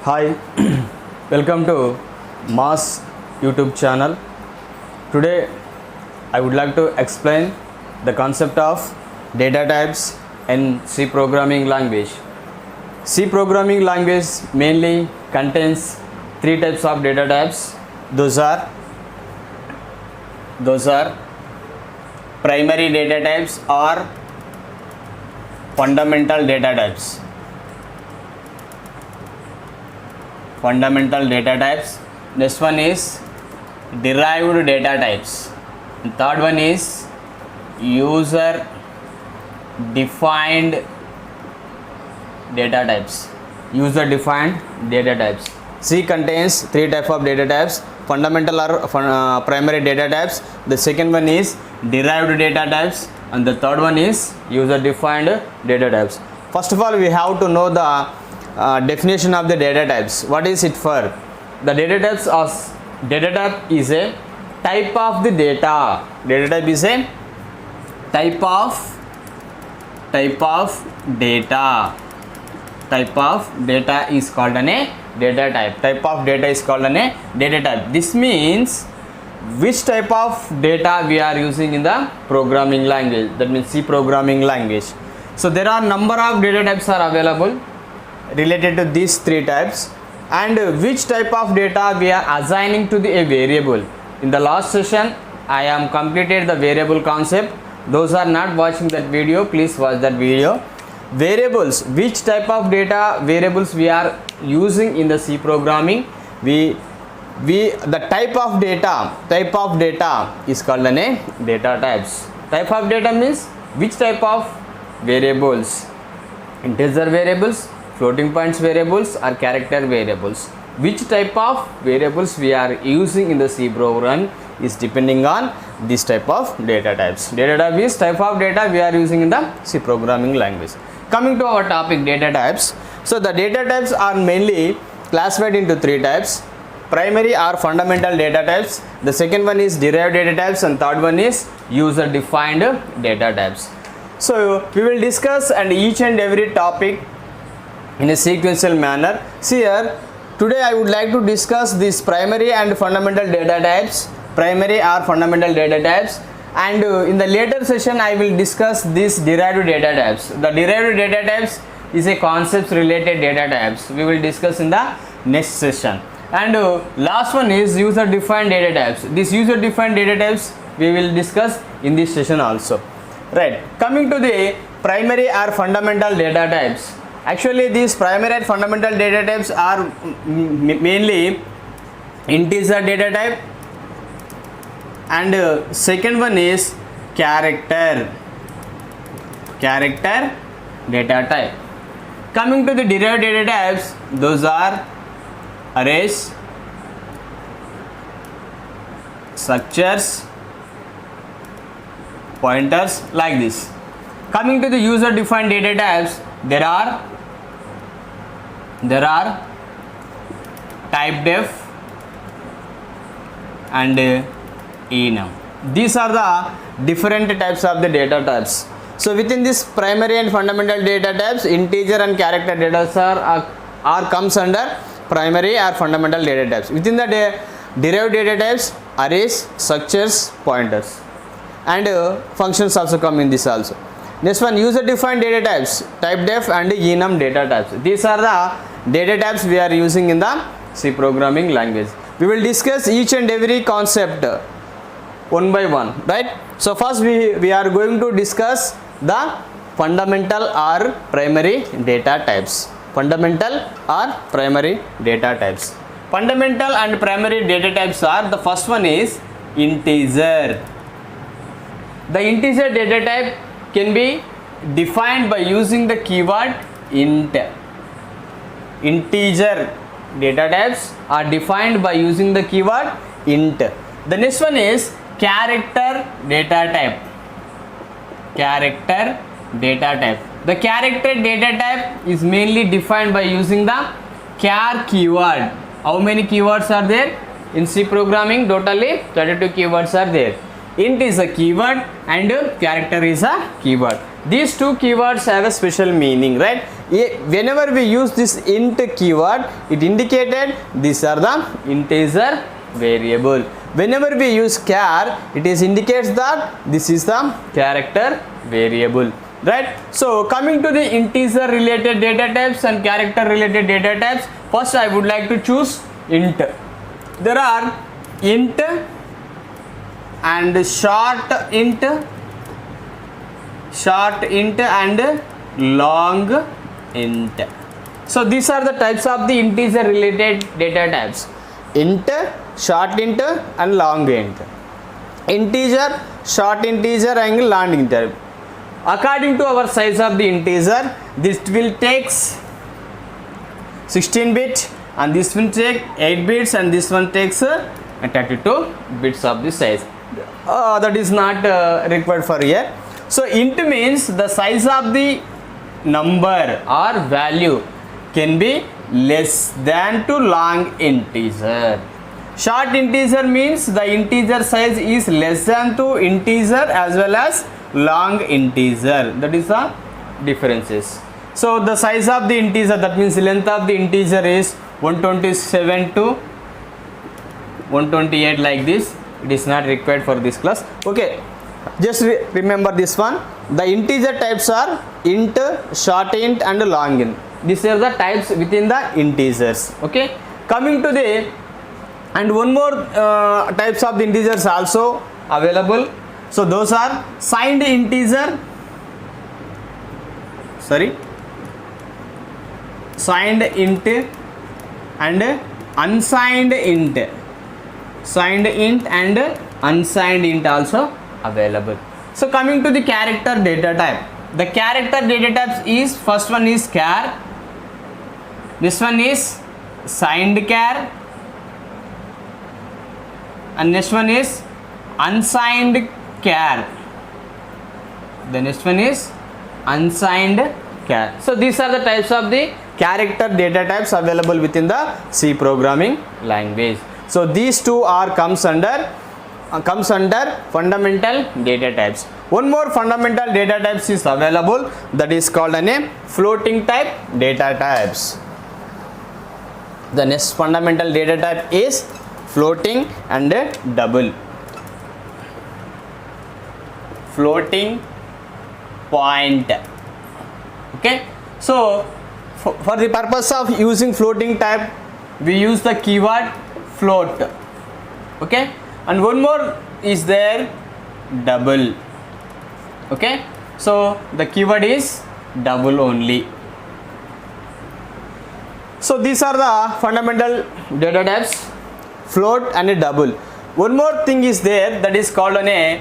Hi, welcome to Mass YouTube channel. Today I would like to explain the concept of data types in C programming language. C programming language mainly contains three types of data types. Those are primary data types or fundamental data types. Fundamental data types. Next one is derived data types. And third one is user defined data types. User defined data types. C contains three types of data types: fundamental or primary data types. The second one is derived data types, and the third one is user defined data types. First of all, we have to know the definition of the data types. What is it for? The data types data type is a type of the data. Data type is a type of data. Type of data is called a data type. Type of data is called a data type. This means which type of data we are using in the programming language, that means C programming language. So there are number of data types are available related to these three types, and which type of data we are assigning to a variable. In the last session I am completed the variable concept. Those are not watching that video, please watch that video. Variables, which type of data variables we are using in the C programming, the type of data is called a data types. Type of data means which type of variables: integer variables, floating points variables, or character variables. Which type of variables we are using in the C program is depending on this type of data types. Data type is type of data we are using in the C programming language. Coming to our topic, data types. So the data types are mainly classified into three types: primary or fundamental data types, the second one is derived data types, and third one is user defined data types. So we will discuss and each and every topic in a sequential manner. See here, today I would like to discuss this primary and fundamental data types, primary or fundamental data types, and in the later session I will discuss this derived data types. The derived data types is a concepts related data types. We will discuss in the next session. And last one is user defined data types. This user defined data types we will discuss in this session also. Right. Coming to the primary or fundamental data types. Actually these primary and fundamental data types are mainly integer data type, and second one is character data type. Coming to the derived data types, those are arrays, structures, pointers, like this. Coming to the user defined data types, there are type def and enum. These are the different types of the data types. So within this primary and fundamental data types, integer and character data are comes under primary or fundamental data types. Within the derived data types, arrays, structures, pointers, and functions also come in this also. Next one, user defined data types, type def and enum data types. These are the data types we are using in the C programming language. We will discuss each and every concept one by one, right? So first we are going to discuss the fundamental or primary data types. Fundamental or primary data types. Fundamental and primary data types are, the first one is integer. The integer data type can be defined by using the keyword int. Integer data types are defined by using the keyword int. The next one is character data type. Character data type. The character data type is mainly defined by using the char keyword. How many keywords are there in C programming? Totally 32 keywords are there. Int is a keyword and character is a keyword. These two keywords have a special meaning, right? Whenever we use this int keyword, it indicated these are the integer variable. Whenever we use char, it is indicates that this is the character variable, right? So coming to the integer related data types and character related data types, first I would like to choose int. There are int and short int and long int. So these are the types of the integer related data types: int, short int and long int. Integer, short integer and long integer. According to our size of the integer, this will takes 16 bit and this will take 8 bits and this one takes 32 bits of the size. That is not required for here. So int means the size of the number or value can be less than to long integer. Short integer means the integer size is less than to integer as well as long integer. That is the differences. So the size of the integer, that means length of the integer is 127 to 128 like this. It is not required for this class. Okay, just remember this one. The integer types are int, short int and long int. These are the types within the integers. Okay, coming to the and one more types of the integers also available. So those are signed integer, signed int and unsigned int. Signed int and unsigned int also available. So coming to the character data type, the character data types is, first one is char, this one is signed char and next one is unsigned char, the next one is unsigned char. So these are the types of the character data types available within the C programming language. So these two are comes under fundamental data types. One more fundamental data types is available, that is called a floating type data types. The next fundamental data type is floating and double. Floating point. Okay, so for the purpose of using floating type, we use the keyword float. Okay, and one more is there, double. Okay, so the keyword is double only. So these are the fundamental data types, float and a double. One more thing is there, that is called a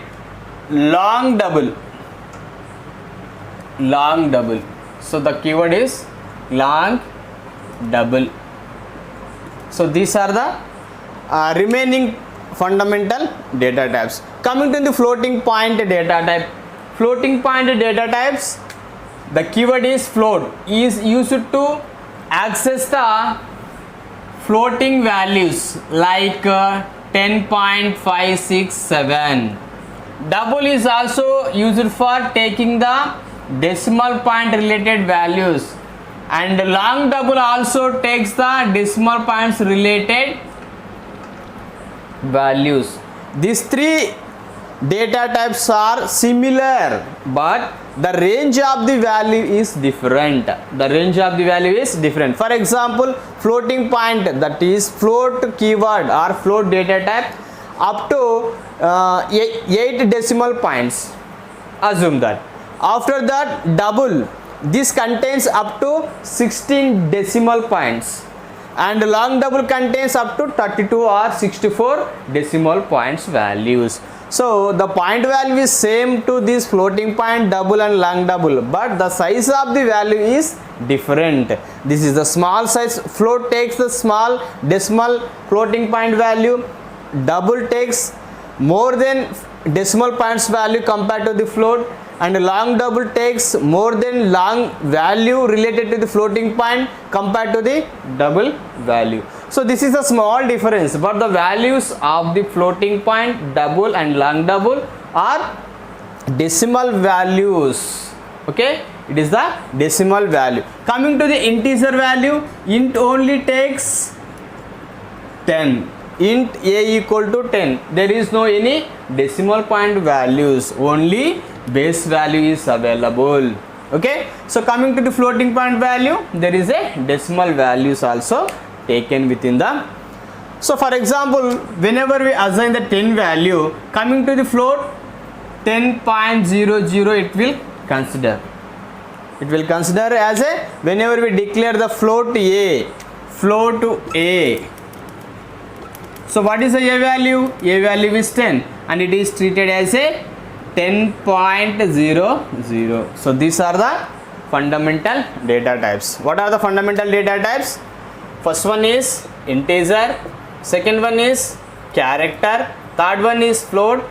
long double. Long double. So the keyword is long double. So these are the remaining fundamental data types. Coming to the floating point data type. Floating point data types, the keyword is float, is used to access the floating values like 10.567. Double is also used for taking the decimal point related values, and long double also takes the decimal points related values. These three data types are similar, but the range of the value is different. The range of the value is different. For example, floating point, that is float keyword or float data type, up to 8 decimal points. Assume that. After that, double, this contains up to 16 decimal points, and long double contains up to 32 or 64 decimal points values. So the point value is same to this floating point, double and long double, but the size of the value is different. This is the small size. Float takes the small decimal floating point value, double takes more than decimal points value compared to the float, and long double takes more than long value related to the floating point compared to the double value. So this is a small difference, but the values of the floating point, double and long double are decimal values. Okay, it is the decimal value. Coming to the integer value, int only takes 10. Int a equal to 10. There is no any decimal point values, only base value is available. Okay, so coming to the floating point value, there is a decimal values also taken within the. So for example, whenever we assign the 10 value, coming to the float 10.00, it will consider. It will consider as a, whenever we declare the float a. So what is the a value? A value is 10 and it is treated as a 10.00. So these are the fundamental data types. What are the fundamental data types? First one is integer, second one is character, third one is float,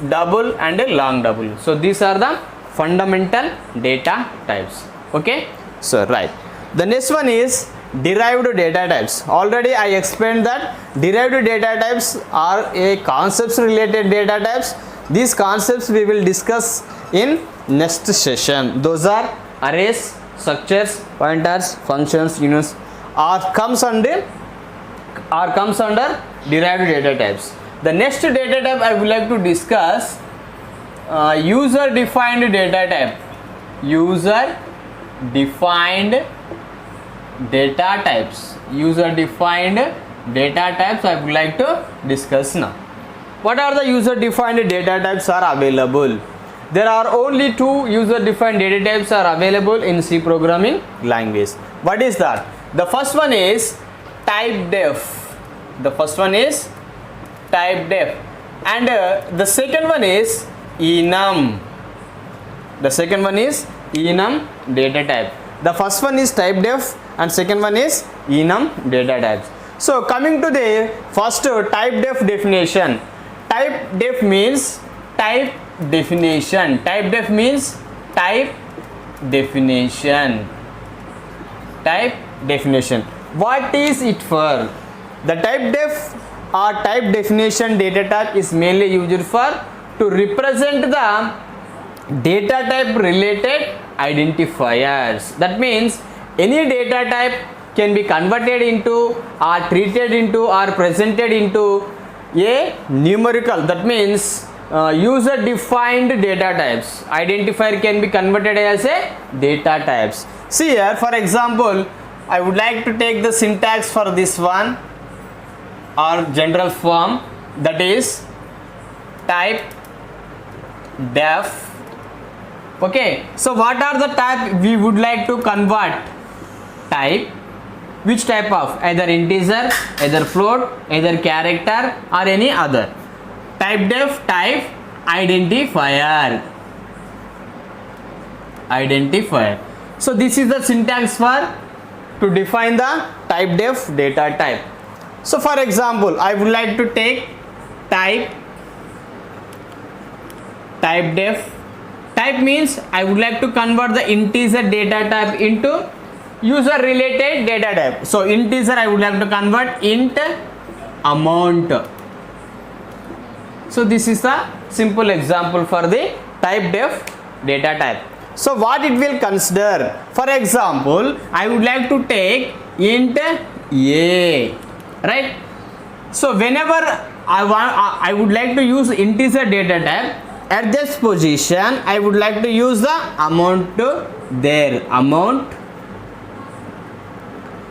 double and a long double. So these are the fundamental data types. Okay, so right, the next one is derived data types. Already I explained that derived data types are a concepts related data types. These concepts we will discuss in next session. Those are arrays, structures, pointers, functions, units, comes under derived data types. The next data type I would like to discuss user defined data type. User defined data types. User defined data types I would like to discuss now. What are the user defined data types are available? There are only two user defined data types are available in C programming language. What is that? The first one is type def. The first one is type def and the second one is enum. The second one is enum data type. The first one is type def and second one is enum data types. So coming to the first type def definition. Type def means type definition. Type def means type definition. Type definition. What is it for? The type def or type definition data type is mainly used for to represent the data type related identifiers. That means any data type can be converted into or treated into or presented into a numerical. That means user defined data types. Identifier can be converted as a data types. See here, for example, I would like to take the syntax for this one or general form, that is type def. Okay, so what are the type we would like to convert? Type, which type of? Either integer, either float, either character or any other. Type def, type identifier. So this is the syntax for to define the type def data type. So for example, I would like to take type def. Type means I would like to convert the integer data type into user related data type. So integer I would like to convert int amount. So this is the simple example for the type def data type. So what it will consider? For example, I would like to take int a, right? So whenever I would like to use integer data type, at this position I would like to use the amount there, amount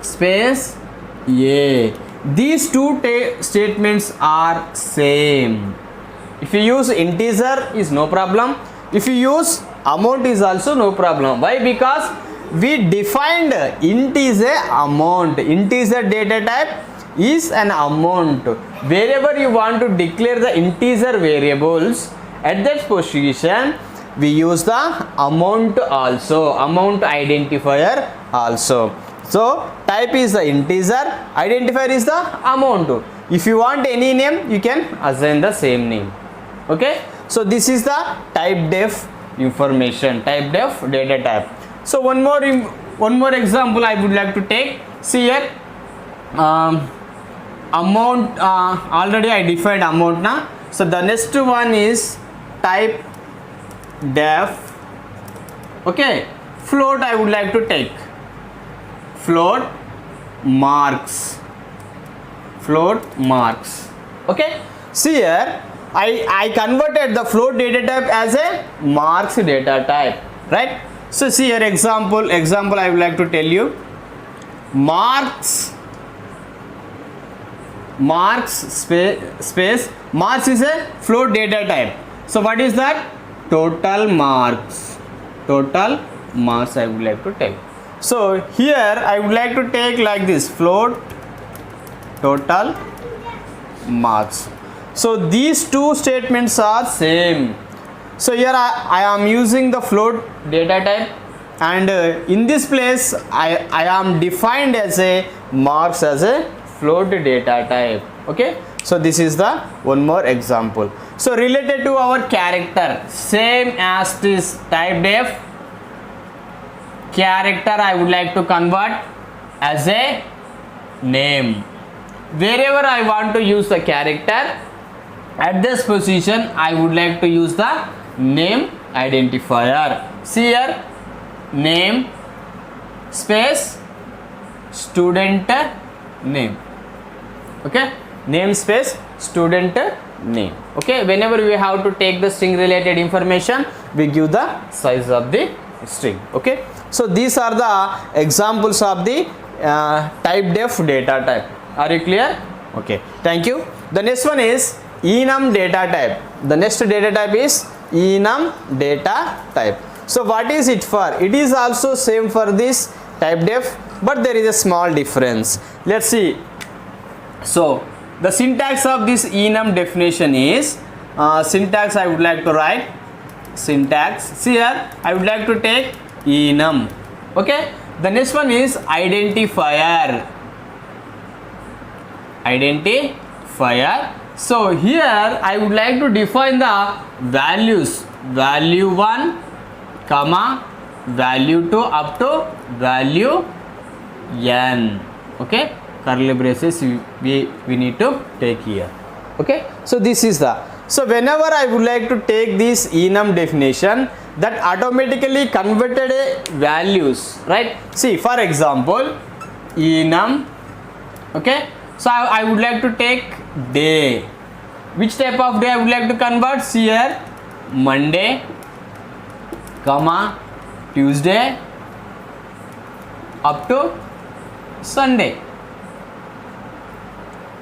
space a. These two statements are same. If you use integer is no problem, if you use amount is also no problem. Why? Because we defined int is a amount. Integer data type is an amount. Wherever you want to declare the integer variables, at that position we use the amount also, amount identifier also. So type is the integer, identifier is the amount. If you want any name, you can assign the same name. Okay, so this is the type def information, type def data type. So one more example I would like to take. See here, amount, already I defined amount now. So the next one is type def Okay, float I would like to take. Float marks. Float marks. Okay, see here I converted the float data type as a marks data type, right? So see here example I would like to tell you. Marks space marks is a float data type. So what is that? Total marks I would like to take. So here I would like to take like this, float total marks. So these two statements are same. So here I am using the float data type, and in this place I am defined as a marks as a float data type. Okay, so this is the one more example. So related to our character, same as this type def, character I would like to convert as a name. Wherever I want to use the character, at this position I would like to use the name identifier. See here, name space student name. Okay, name space student name. Okay, whenever we have to take the string related information, we give the size of the string. Okay, so these are the examples of the type def data type. Are you clear? Okay, thank you. The next one is enum data type. The next data type is enum data type. So what is it for? It is also same for this type def, but there is a small difference. Let's see. So the syntax of this enum definition is syntax I would like to write syntax. See here I would like to take enum. Okay, the next one is identifier. So here I would like to define the values, value 1 comma value 2 up to value n. Okay, curly braces we need to take here. Okay, so this is the, so whenever I would like to take this enum definition, that automatically converted a values, right? See, for example, enum. Okay, so I would like to take day. Which type of day I would like to convert? See here, Monday comma Tuesday up to Sunday,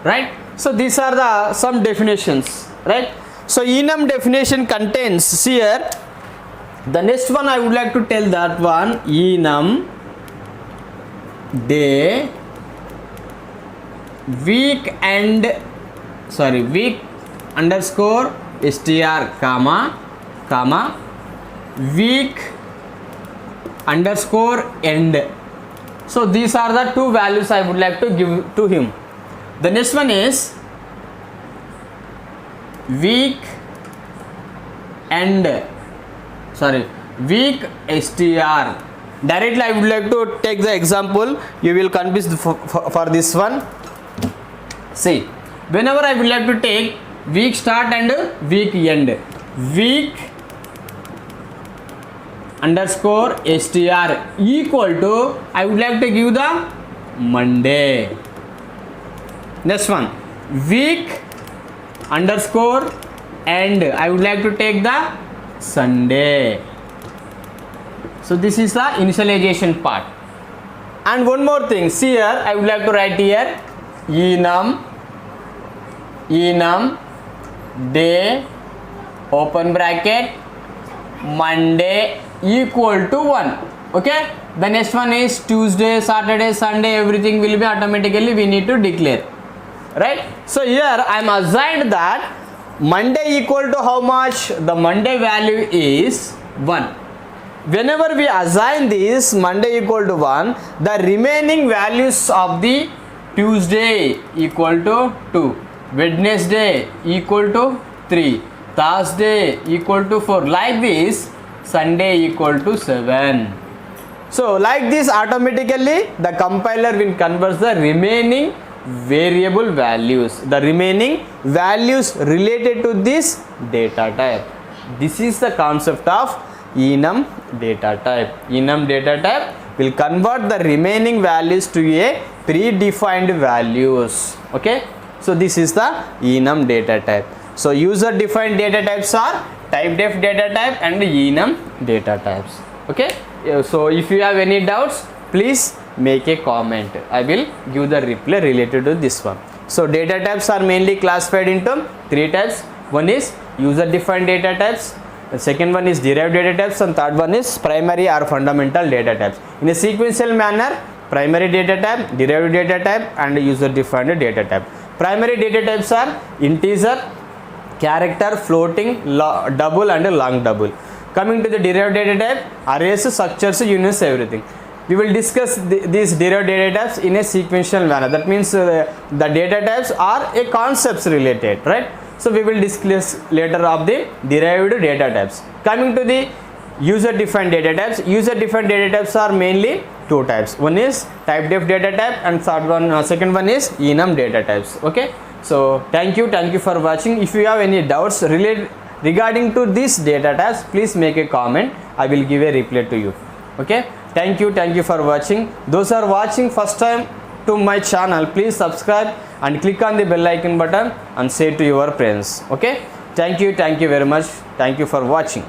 right? So these are the some definitions, right? So enum definition contains, see here, the next one I would like to tell that one, enum day week underscore str comma week underscore end. So these are the two values I would like to give to him. The next one is week str. Directly I would like to take the example, you will confuse for this one. See, whenever I would like to take week start and week end, week underscore str equal to, I would like to give the Monday. Next one, week underscore end, I would like to take the Sunday. So this is the initialization part. And one more thing, see here I would like to write here enum day open bracket Monday equal to 1. Okay, the next one is Tuesday, Saturday, Sunday, everything will be automatically we need to declare, right? So here I am assigned that Monday equal to how much? The Monday value is 1. Whenever we assign this Monday equal to 1, the remaining values of the Tuesday equal to 2, Wednesday equal to 3, Thursday equal to 4, like this, Sunday equal to 7. So like this automatically the compiler will convert the remaining variable values, the remaining values related to this data type. This is the concept of enum data type. Enum data type will convert the remaining values to a predefined values. Okay, so this is the enum data type. So user defined data types are typedef data type and enum data types. Okay, so if you have any doubts, please make a comment. I will give the reply related to this one. So data types are mainly classified into three types. One is user defined data types, the second one is derived data types, and third one is primary or fundamental data types. In a sequential manner, primary data type, derived data type and user defined data type. Primary data types are integer, character, floating, double and long double. Coming to the derived data type, arrays, structures, units, everything. We will discuss these derived data types in a sequential manner. That means the data types are a concepts related, right? So we will discuss later of the derived data types. Coming to the user defined data types, user defined data types are mainly two types. One is typedef data type and second one is enum data types. Okay, so thank you for watching. If you have any doubts regarding to these data types, please make a comment. I will give a reply to you. Okay, thank you for watching. Those are watching first time to my channel, please subscribe and click on the bell icon button and share to your friends. Okay, thank you very much. Thank you for watching.